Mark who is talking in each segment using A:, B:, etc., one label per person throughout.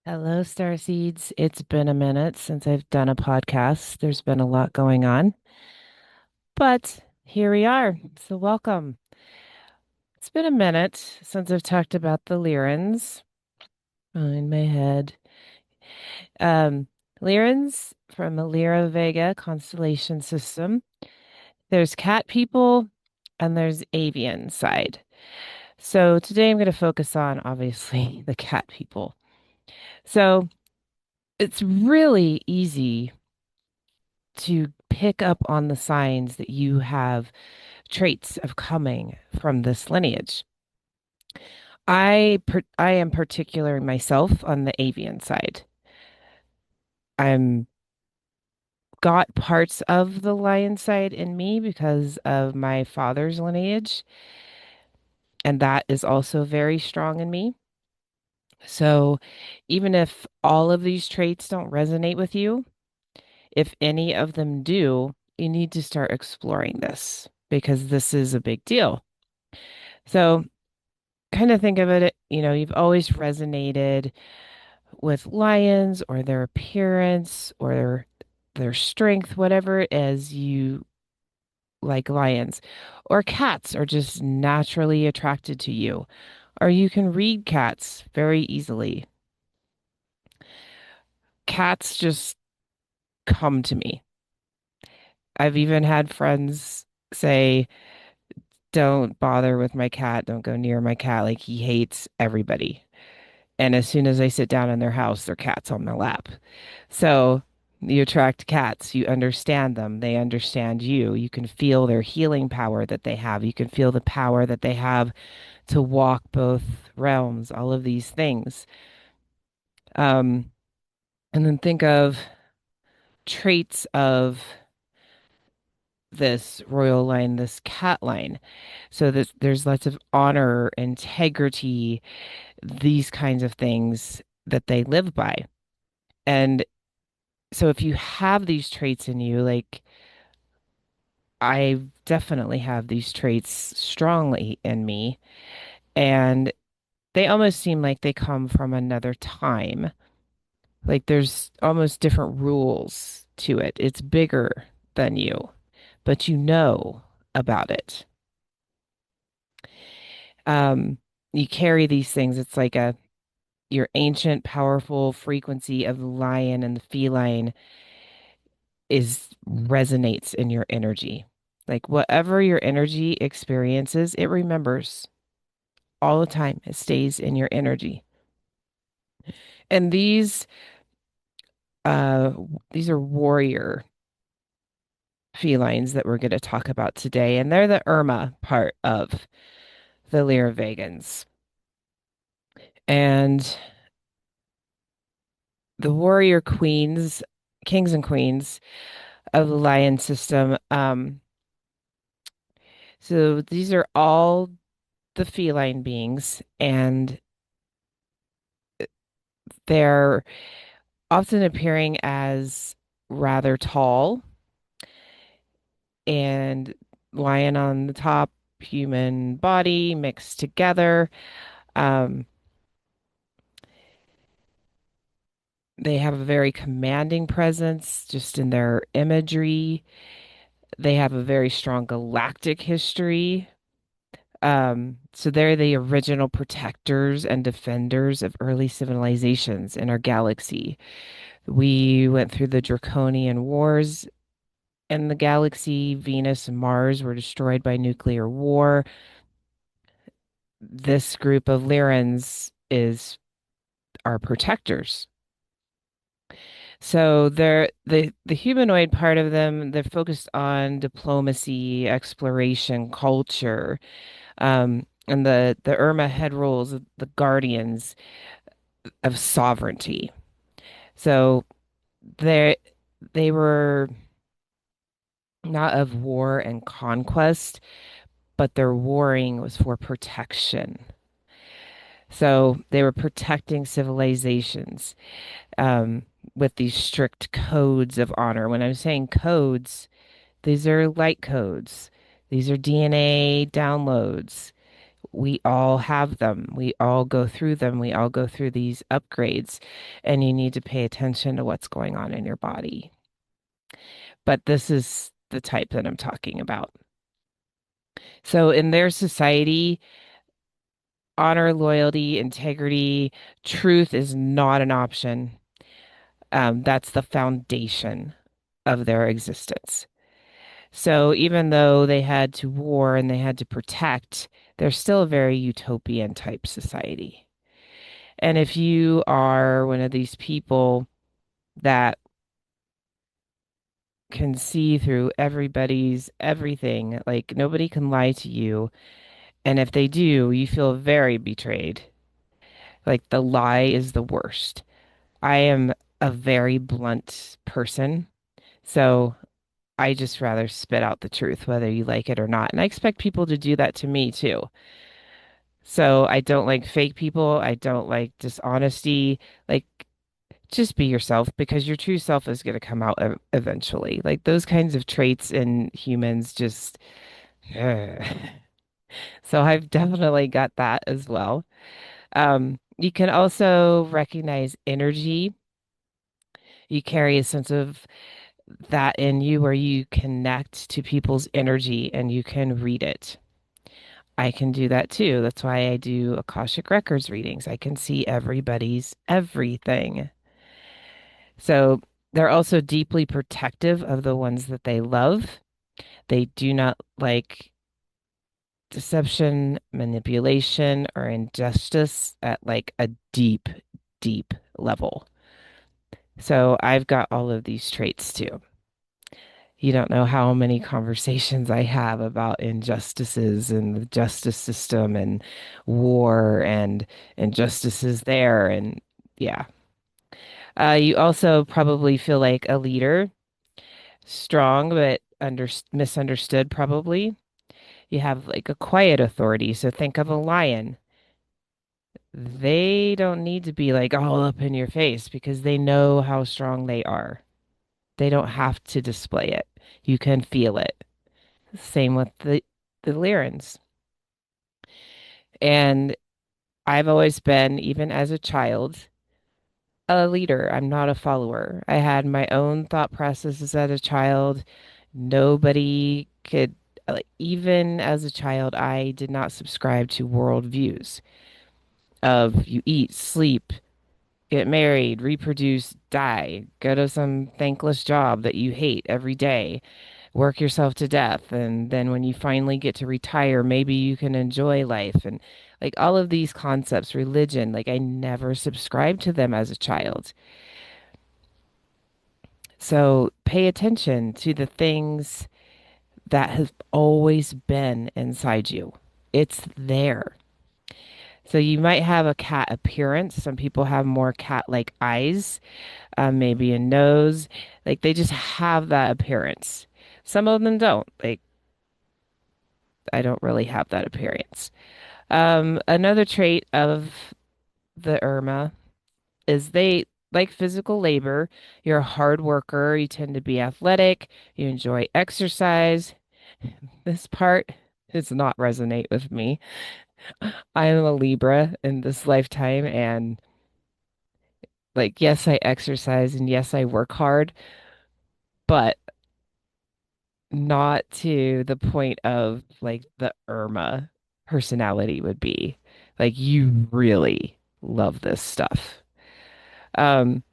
A: Hello, starseeds. It's been a minute since I've done a podcast. There's been a lot going on, but here we are. So, welcome. It's been a minute since I've talked about the Lyrans in my head. Um, Lyrans from the Lyra Vega constellation system. There's cat people and there's avian side. So, today I'm going to focus on obviously the cat people. So, it's really easy to pick up on the signs that you have traits of coming from this lineage. I am particular myself on the avian side. I'm got parts of the lion side in me because of my father's lineage, and that is also very strong in me. So even if all of these traits don't resonate with you, if any of them do, you need to start exploring this because this is a big deal. So kind of think of it, you've always resonated with lions or their appearance or their strength, whatever it is you like lions. Or cats are just naturally attracted to you. Or you can read cats very easily. Cats just come to me. I've even had friends say, don't bother with my cat, don't go near my cat. Like he hates everybody. And as soon as I sit down in their house, their cat's on my lap. So you attract cats, you understand them, they understand you. You can feel their healing power that they have. You can feel the power that they have to walk both realms, all of these things. Um, and then think of traits of this royal line, this cat line. So there's lots of honor, integrity, these kinds of things that they live by. And so if you have these traits in you, like I definitely have these traits strongly in me, and they almost seem like they come from another time. Like there's almost different rules to it. It's bigger than you, but you know about it. Um, you carry these things. It's like a your ancient, powerful frequency of the lion and the feline is resonates in your energy. Like whatever your energy experiences, it remembers all the time. It stays in your energy. And uh these are warrior felines that we're going to talk about today, and they're the Irma part of the Lyra. And the warrior queens, kings and queens of the lion system. So these are all the feline beings, and they're often appearing as rather tall and lion on the top, human body mixed together. Um, they have a very commanding presence just in their imagery. They have a very strong galactic history. So they're the original protectors and defenders of early civilizations in our galaxy. We went through the Draconian Wars in the galaxy. Venus and Mars were destroyed by nuclear war. This group of Lyrans is our protectors. So they're the humanoid part of them, they're focused on diplomacy, exploration, culture. And the Irma head roles, the guardians of sovereignty. So they they were not of war and conquest, but their warring was for protection. So they were protecting civilizations with these strict codes of honor. When I'm saying codes, these are light codes. These are DNA downloads. we all have them. We all go through them. We all go through these upgrades, and you need to pay attention to what's going on in your body. But this is the type that I'm talking about. So in their society, honor, loyalty, integrity, truth is not an option. That's the foundation of their existence. So even though they had to war and they had to protect, they're still a very utopian type society. And if you are one of these people that can see through everybody's everything, like nobody can lie to you. And if they do, you feel very betrayed. Like the lie is the worst. I am a very blunt person. So I just rather spit out the truth, whether you like it or not. And I expect people to do that to me too. So I don't like fake people. I don't like dishonesty. Like, just be yourself because your true self is going to come out eventually. Like those kinds of traits in humans just. ugh. So I've definitely got that as well. You can also recognize energy. You carry a sense of that in you where you connect to people's energy and you can read it. I can do that too. That's why I do Akashic Records readings. I can see everybody's everything. So they're also deeply protective of the ones that they love. They do not like deception, manipulation, or injustice at like a deep, deep level. So I've got all of these traits too. You don't know how many conversations I have about injustices in the justice system and war and injustices there. And yeah. You also probably feel like a leader, strong but misunderstood, probably. You have like a quiet authority. So think of a lion. They don't need to be like all up in your face because they know how strong they are. They don't have to display it. You can feel it. Same with the Lyrans. And I've always been, even as a child, a leader. I'm not a follower. I had my own thought processes as a child. Nobody could, like, even as a child, I did not subscribe to worldviews of you eat, sleep, get married, reproduce, die, go to some thankless job that you hate every day, work yourself to death. And then when you finally get to retire, maybe you can enjoy life. And like all of these concepts, religion, like I never subscribed to them as a child. So pay attention to the things that have always been inside you. It's there. So you might have a cat appearance. Some people have more cat-like eyes, maybe a nose. Like they just have that appearance. Some of them don't. Like I don't really have that appearance. Another trait of the Irma is they like physical labor. You're a hard worker. You tend to be athletic. You enjoy exercise. This part does not resonate with me. I am a Libra in this lifetime, and like, yes, I exercise and yes, I work hard, but not to the point of like the Irma personality would be. Like, you really love this stuff. Um,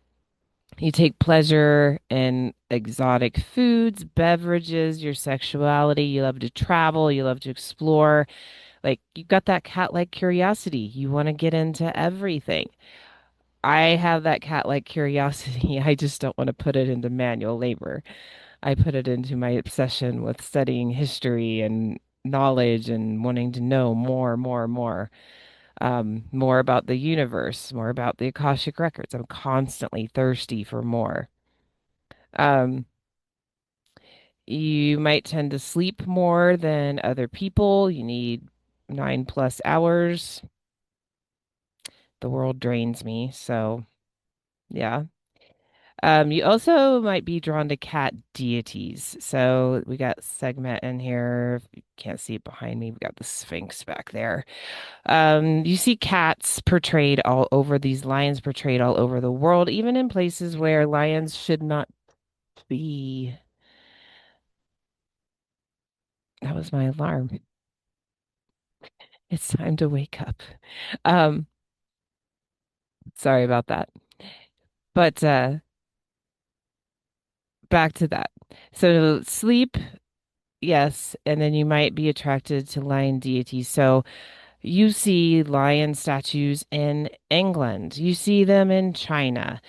A: You take pleasure in exotic foods, beverages, your sexuality. You love to travel. You love to explore. Like, you've got that cat-like curiosity. You want to get into everything. I have that cat-like curiosity. I just don't want to put it into manual labor. I put it into my obsession with studying history and knowledge and wanting to know more, more, more. More about the universe, more about the Akashic records. I'm constantly thirsty for more. Um, you might tend to sleep more than other people. You need 9+ hours. The world drains me, so yeah. You also might be drawn to cat deities. So we got Segment in here. If you can't see it behind me, we got the Sphinx back there. You see cats portrayed all over, these lions portrayed all over the world, even in places where lions should not be. That was my alarm. It's time to wake up. Um, Sorry about that. But back to that. So sleep, yes, and then you might be attracted to lion deities. So you see lion statues in England. You see them in China.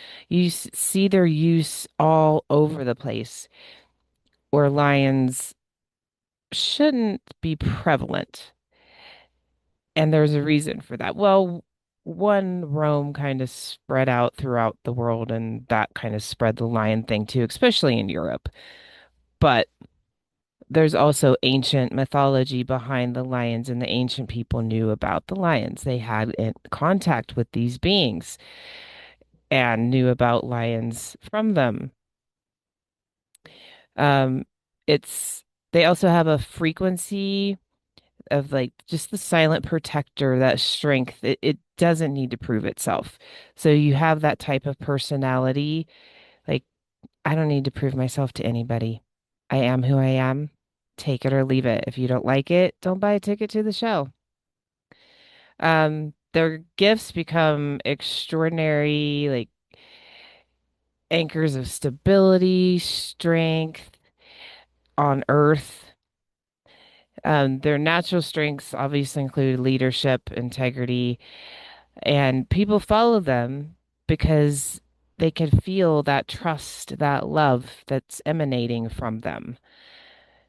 A: See their use all over the place where lions shouldn't be prevalent. And there's a reason for that. Well, one, Rome kind of spread out throughout the world, and that kind of spread the lion thing too, especially in Europe. But there's also ancient mythology behind the lions, and the ancient people knew about the lions. They had contact with these beings and knew about lions from them. Um, it's they also have a frequency of like just the silent protector, that strength. It doesn't need to prove itself. So you have that type of personality. Like, I don't need to prove myself to anybody. I am who I am. Take it or leave it. If you don't like it, don't buy a ticket to the show. Their gifts become extraordinary, like anchors of stability, strength on Earth. Their natural strengths obviously include leadership, integrity, and people follow them because they can feel that trust, that love that's emanating from them,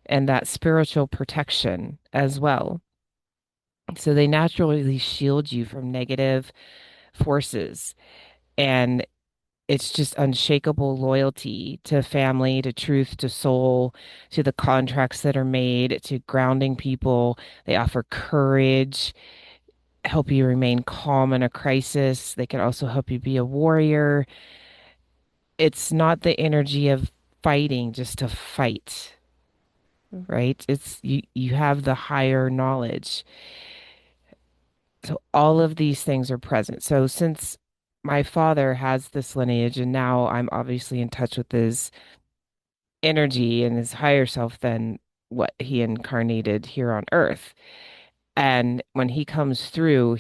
A: and that spiritual protection as well. So they naturally shield you from negative forces. And it's just unshakable loyalty to family, to truth, to soul, to the contracts that are made, to grounding people. They offer courage, help you remain calm in a crisis. They can also help you be a warrior. It's not the energy of fighting just to fight, right? It's you have the higher knowledge. So all of these things are present. So since my father has this lineage and now I'm obviously in touch with his energy and his higher self than what he incarnated here on earth. And when he comes through,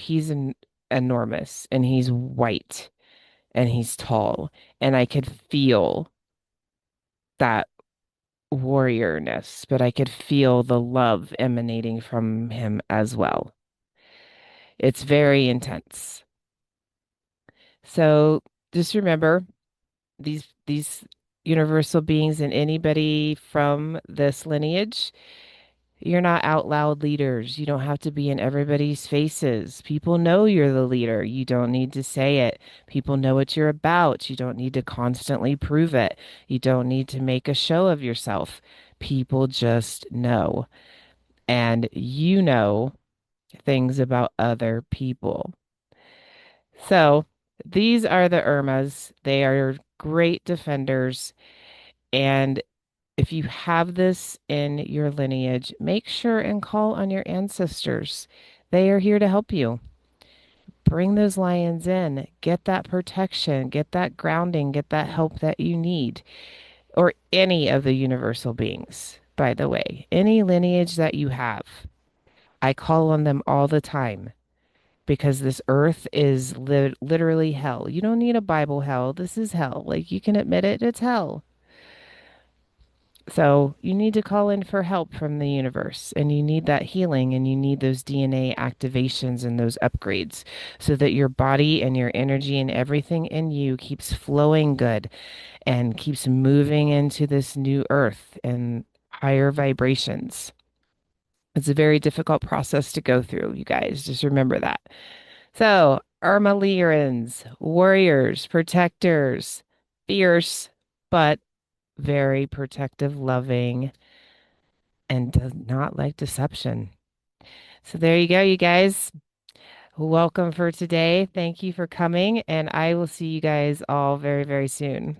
A: enormous and he's white and he's tall. And I could feel that warriorness, but I could feel the love emanating from him as well. It's very intense. So just remember these universal beings and anybody from this lineage. You're not out loud leaders. You don't have to be in everybody's faces. People know you're the leader. You don't need to say it. People know what you're about. You don't need to constantly prove it. You don't need to make a show of yourself. People just know. And you know things about other people. So these are the Irmas. They are great defenders. And if you have this in your lineage, make sure and call on your ancestors. They are here to help you. Bring those lions in, get that protection, get that grounding, get that help that you need, or any of the universal beings, by the way, any lineage that you have. I call on them all the time because this earth is literally hell. You don't need a Bible hell. This is hell. Like, you can admit it, it's hell. So you need to call in for help from the universe, and you need that healing, and you need those DNA activations and those upgrades so that your body and your energy and everything in you keeps flowing good and keeps moving into this new earth and higher vibrations. It's a very difficult process to go through, you guys. Just remember that. So, Irma Lyrans, warriors, protectors, fierce, but very protective, loving, and does not like deception. So there you go, you guys. Welcome for today. Thank you for coming, and I will see you guys all very, very soon.